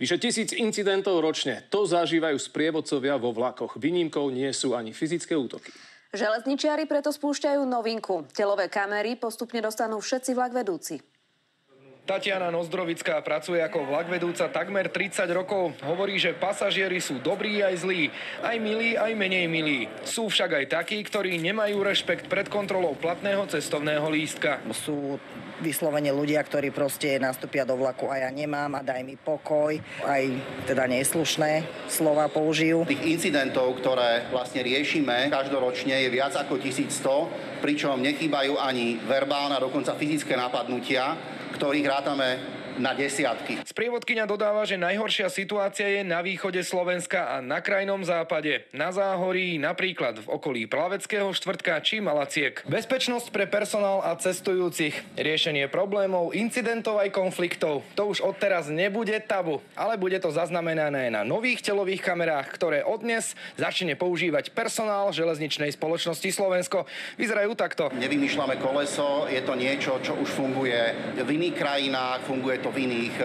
Vyše 1000 incidentov ročne. To zažívajú sprievodcovia vo vlakoch. Výnimkou nie sú ani fyzické útoky. Železničiari preto spúšťajú novinku. Telové kamery postupne dostanú všetci vlakvedúci. Tatiana Nozdrovická pracuje ako vlakvedúca takmer 30 rokov. Hovorí, že pasažieri sú dobrí aj zlí. Aj milí, aj menej milí. Sú však aj takí, ktorí nemajú rešpekt pred kontrolou platného cestovného lístka. Sú vyslovene ľudia, ktorí proste nastúpia do vlaku a ja nemám a daj mi pokoj. Aj teda neslušné slova použijú. Tých incidentov, ktoré vlastne riešime každoročne, je viac ako 1100, pričom nechýbajú ani verbálne, dokonca fyzické napadnutia, ktorých rátame na desiatky. Sprievodkyňa dodáva, že najhoršia situácia je na východe Slovenska a na krajnom západe. Na Záhorí, napríklad v okolí Plaveckého štvrtka či Malaciek. Bezpečnosť pre personál a cestujúcich. Riešenie problémov, incidentov aj konfliktov. To už odteraz nebude tabu, ale bude to zaznamenané na nových telových kamerách, ktoré odnes začne používať personál železničnej spoločnosti Slovensko. Vyzerajú takto. Nevymýšľame koleso, je to niečo, čo už funguje v iných krajinách, funguje to v iných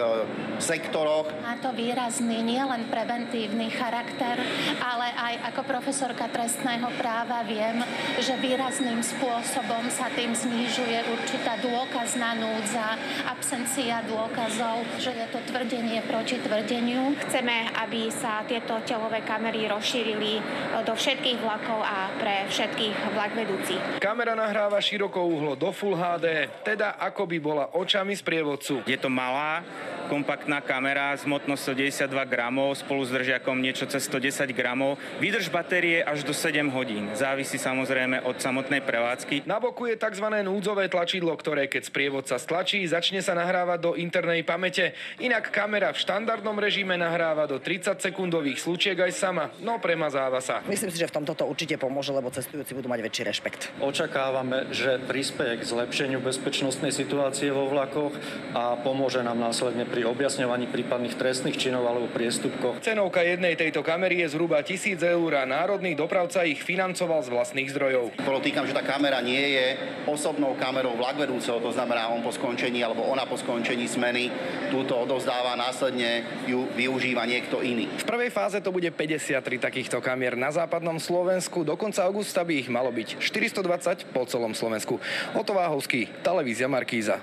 sektoroch. Má to výrazný nielen preventívny charakter, ale aj ako profesorka trestného práva viem, že výrazným spôsobom sa tým znižuje určitá dôkazná núdza, absencia dôkazov, že je to tvrdenie proti tvrdeniu. Chceme, aby sa tieto telové kamery rozšírili do všetkých vlakov a pre všetkých vlakvedúcich. Kamera nahráva širokouhlo do Full HD, teda ako by bola očami sprievodcu. Je to malá, kompaktná kamera s hmotnosťou 92 gramov, spolu s držiakom niečo cez 110 gramov. Výdrž batérie až do 7 hodín. Závisí samozrejme od samotnej prevádzky. Na boku je tzv. Núdzové tlačidlo, ktoré keď sprievodca stlačí, začne sa nahrávať do internej pamäte. Inak kamera v štandardnom režime nahráva do 30-sekundových slučiek aj sama, no premazáva sa. Myslím si, že v tomto to určite pomôže, lebo cestujúci budú mať väčší rešpekt. Očakávame, že prispeje k zlepšeniu bezpečnostnej situácie vo vlakoch a pomôže nám následne pri objasňovaní prípadných trestných činov alebo priestupkoch. Cenovka jednej tejto kamery je zhruba 1000 eur a národný dopravca ich financoval z vlastných zdrojov. Podotýkam, že tá kamera nie je osobnou kamerou vlakvedúceho, to znamená on po skončení alebo ona po skončení smeny túto odovzdáva, následne ju využíva niekto iný. V prvej fáze to bude 53 takýchto kamier na západnom Slovensku, do konca augusta by ich malo byť 420 po celom Slovensku. Otto Váhovský, televízia Markíza.